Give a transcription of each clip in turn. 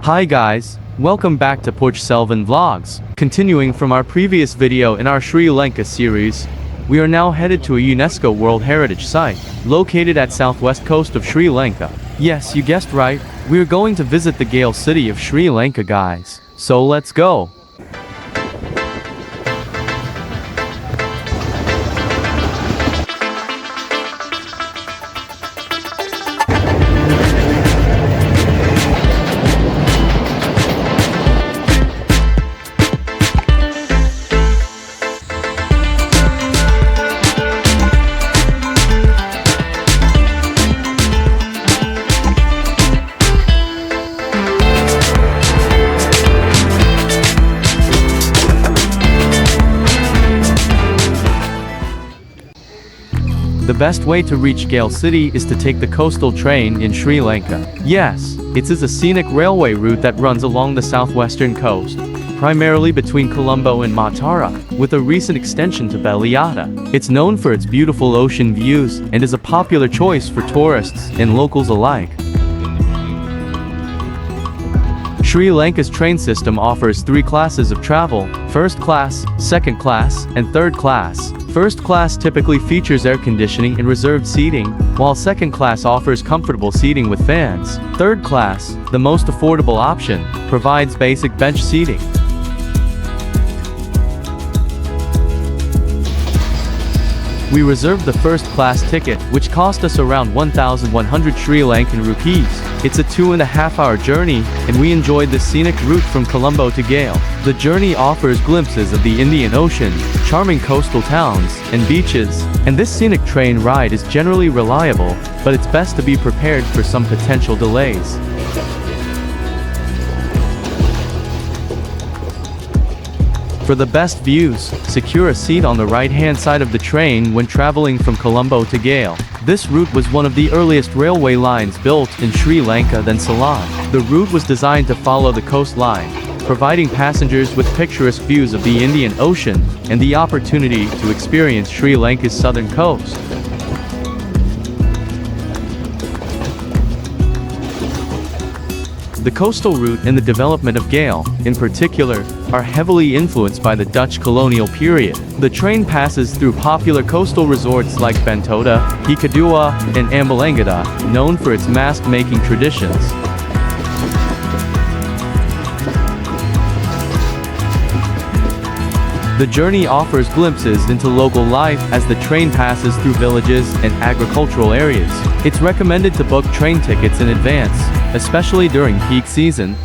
Hi guys, welcome back to Porchselvanvlogs. Continuing from our previous video in our Sri Lanka series, we are now headed to a UNESCO World Heritage Site, located at southwest coast of Sri Lanka. Yes, you guessed right, we are going to visit the Galle city of Sri Lanka guys. So let's go. The best way to reach Galle City is to take the coastal train in Sri Lanka. Yes, it is a scenic railway route that runs along the southwestern coast, primarily between Colombo and Matara, with a recent extension to Beliata. It's known for its beautiful ocean views and is a popular choice for tourists and locals alike. Sri Lanka's train system offers three classes of travel: first class, second class, and third class. First class typically features air conditioning and reserved seating, while second class offers comfortable seating with fans. Third class, the most affordable option, provides basic bench seating. We reserved the first class ticket, which cost us around 1,100 Sri Lankan rupees. It's a 2.5-hour journey, and we enjoyed the scenic route from Colombo to Galle. The journey offers glimpses of the Indian Ocean, charming coastal towns, and beaches, and this scenic train ride is generally reliable, but it's best to be prepared for some potential delays. For the best views, secure a seat on the right-hand side of the train when traveling from Colombo to Galle. This route was one of the earliest railway lines built in Sri Lanka than Ceylon. The route was designed to follow the coastline, providing passengers with picturesque views of the Indian Ocean and the opportunity to experience Sri Lanka's southern coast. The coastal route and the development of Galle, in particular, are heavily influenced by the Dutch colonial period. The train passes through popular coastal resorts like Bentota, Hikkaduwa, and Ambalangada, known for its mask-making traditions. The journey offers glimpses into local life as the train passes through villages and agricultural areas. It's recommended to book train tickets in advance, especially during peak season.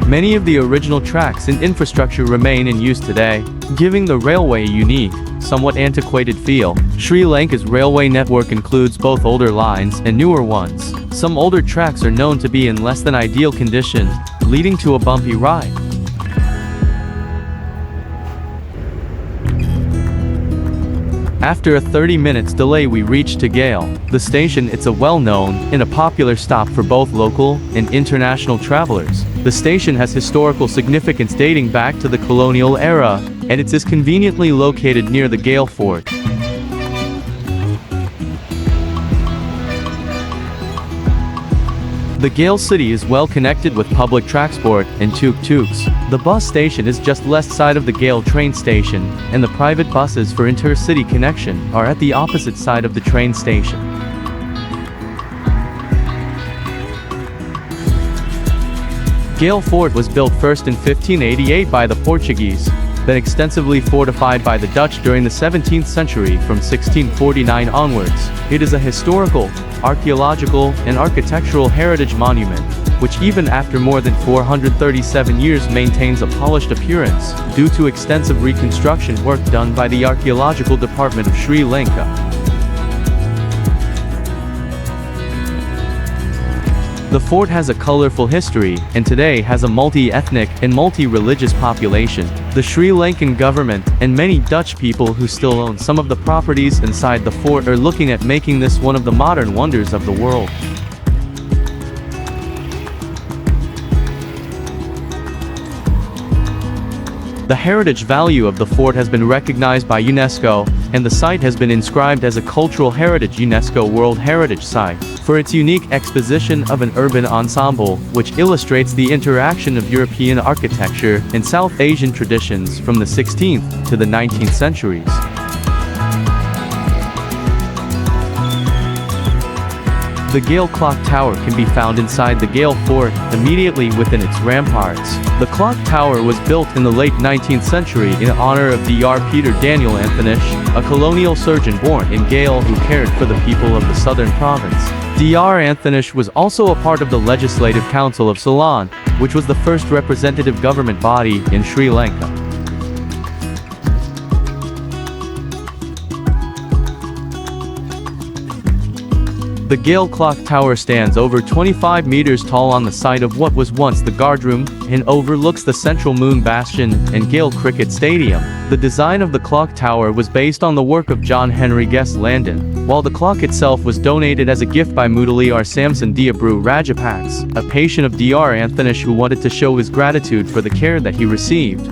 Many of the original tracks and infrastructure remain in use today, giving the railway a unique, somewhat antiquated feel. Sri Lanka's railway network includes both older lines and newer ones. Some older tracks are known to be in less than ideal condition, leading to a bumpy ride. After a 30 minutes delay we reached to Galle. The station it's a well-known and a popular stop for both local and international travelers. The station has historical significance dating back to the colonial era, and it is conveniently located near the Galle Fort. The Galle city is well connected with public transport and tuk-tuks. The bus station is just left side of the Galle train station, and the private buses for intercity connection are at the opposite side of the train station. Galle Fort was built first in 1588 by the Portuguese, then extensively fortified by the Dutch during the 17th century from 1649 onwards. It is a historical, archaeological, and architectural heritage monument, which even after more than 437 years maintains a polished appearance, due to extensive reconstruction work done by the Archaeological Department of Sri Lanka. The fort has a colorful history, and today has a multi-ethnic and multi-religious population. The Sri Lankan government, and many Dutch people who still own some of the properties inside the fort, are looking at making this one of the modern wonders of the world. The heritage value of the fort has been recognized by UNESCO, and the site has been inscribed as a Cultural Heritage UNESCO World Heritage Site for its unique exposition of an urban ensemble, which illustrates the interaction of European architecture and South Asian traditions from the 16th to the 19th centuries. The Galle Clock Tower can be found inside the Galle Fort, immediately within its ramparts. The clock tower was built in the late 19th century in honor of Dr. Peter Daniel Anthonish, a colonial surgeon born in Galle who cared for the people of the southern province. Dr. Anthonish was also a part of the Legislative Council of Ceylon, which was the first representative government body in Sri Lanka. The Galle Clock Tower stands over 25 meters tall on the site of what was once the guardroom, and overlooks the central moon bastion and Galle Cricket Stadium. The design of the clock tower was based on the work of John Henry Guest Landon, while the clock itself was donated as a gift by Mudali R. Samson Diabru Rajapaks, a patient of Dr. Anthonish who wanted to show his gratitude for the care that he received.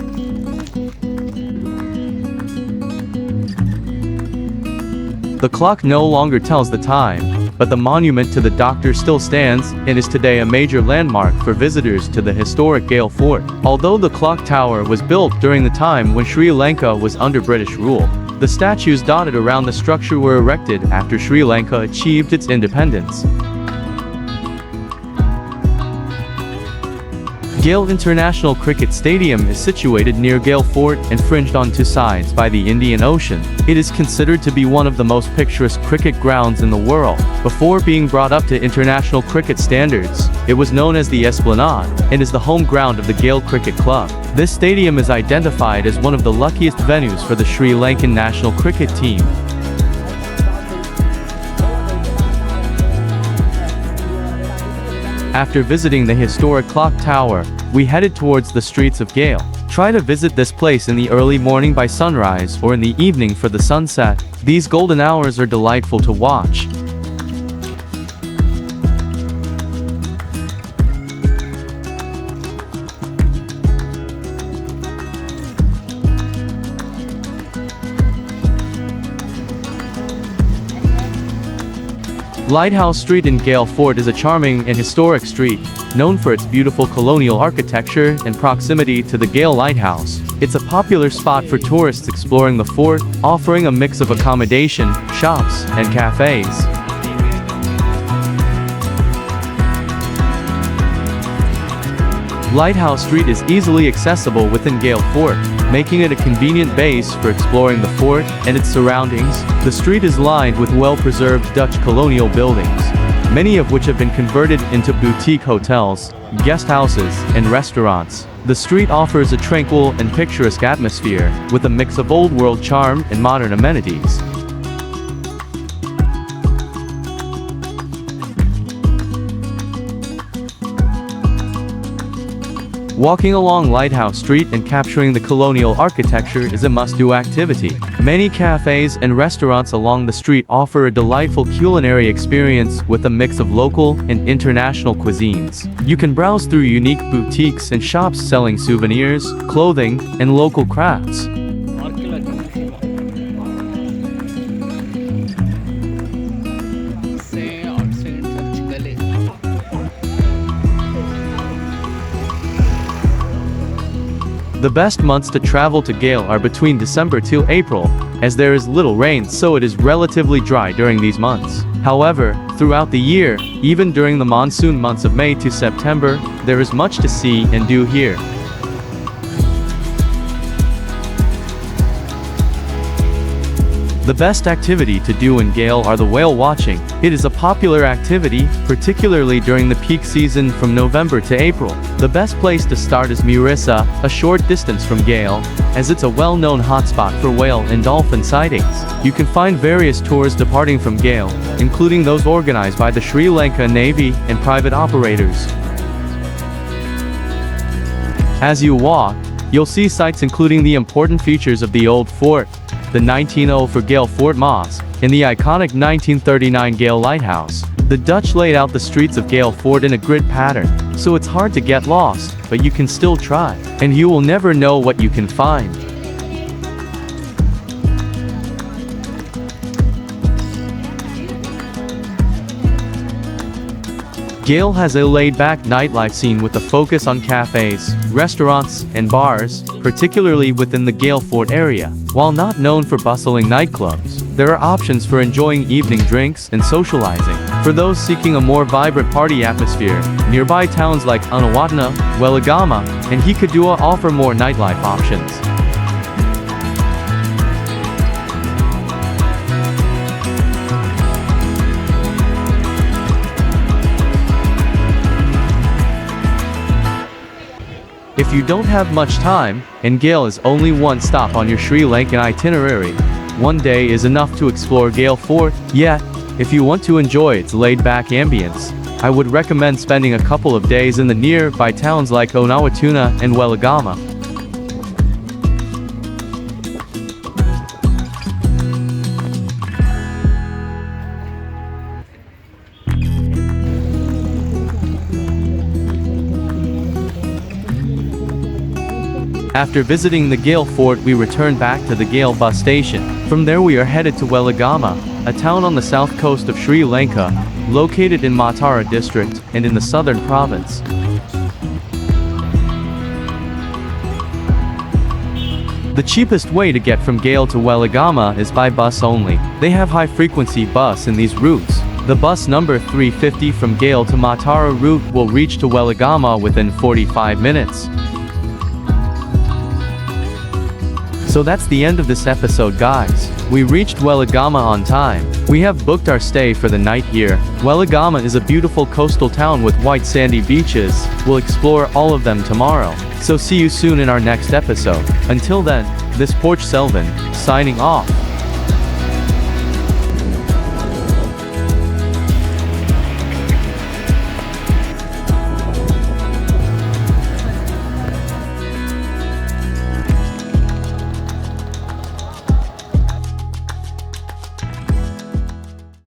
The clock no longer tells the time, but the monument to the doctor still stands, and is today a major landmark for visitors to the historic Galle Fort. Although the clock tower was built during the time when Sri Lanka was under British rule, the statues dotted around the structure were erected after Sri Lanka achieved its independence. Galle International Cricket Stadium is situated near Galle Fort and fringed on two sides by the Indian Ocean. It is considered to be one of the most picturesque cricket grounds in the world. Before being brought up to international cricket standards, it was known as the Esplanade, and is the home ground of the Galle Cricket Club. This stadium is identified as one of the luckiest venues for the Sri Lankan national cricket team. After visiting the historic clock tower, we headed towards the streets of Galle. Try to visit this place in the early morning by sunrise or in the evening for the sunset. These golden hours are delightful to watch. Lighthouse Street in Galle Fort is a charming and historic street, known for its beautiful colonial architecture and proximity to the Galle Lighthouse. It's a popular spot for tourists exploring the fort, offering a mix of accommodation, shops, and cafes. Lighthouse Street is easily accessible within Galle Fort, making it a convenient base for exploring the fort and its surroundings. The street is lined with well-preserved Dutch colonial buildings, many of which have been converted into boutique hotels, guest houses, and restaurants. The street offers a tranquil and picturesque atmosphere, with a mix of old-world charm and modern amenities. Walking along Lighthouse Street and capturing the colonial architecture is a must-do activity. Many cafes and restaurants along the street offer a delightful culinary experience with a mix of local and international cuisines. You can browse through unique boutiques and shops selling souvenirs, clothing, and local crafts. The best months to travel to Galle are between December to April, as there is little rain, so it is relatively dry during these months. However, throughout the year, even during the monsoon months of May to September, there is much to see and do here. The best activity to do in Galle are the whale watching. It is a popular activity, particularly during the peak season from November to April. The best place to start is Murissa, a short distance from Galle, as it's a well-known hotspot for whale and dolphin sightings. You can find various tours departing from Galle, including those organized by the Sri Lanka Navy and private operators. As you walk, you'll see sights including the important features of the old fort, the 1904 Galle Fort Mosque, and the iconic 1939 Galle Lighthouse. The Dutch laid out the streets of Galle Fort in a grid pattern, so it's hard to get lost, but you can still try, and you will never know what you can find. Galle has a laid-back nightlife scene with a focus on cafes, restaurants, and bars, particularly within the Galle Fort area. While not known for bustling nightclubs, there are options for enjoying evening drinks and socializing. For those seeking a more vibrant party atmosphere, nearby towns like Unawatana, Weligama, and Hikkaduwa offer more nightlife options. If you don't have much time, and Galle is only one stop on your Sri Lankan itinerary, one day is enough to explore Galle Fort. Yet, if you want to enjoy its laid-back ambience, I would recommend spending a couple of days in the nearby towns like Unawatuna and Weligama. After visiting the Galle Fort, we returned back to the Galle bus station. From there we are headed to Weligama, a town on the south coast of Sri Lanka, located in Matara district and in the southern province. The cheapest way to get from Galle to Weligama is by bus only. They have high-frequency bus in these routes. The bus number 350 from Galle to Matara route will reach to Weligama within 45 minutes. So that's the end of this episode, guys. We reached Weligama on time. We have booked our stay for the night here. Weligama is a beautiful coastal town with white sandy beaches. We'll explore all of them tomorrow. So see you soon in our next episode. Until then, this Porchselvan, signing off.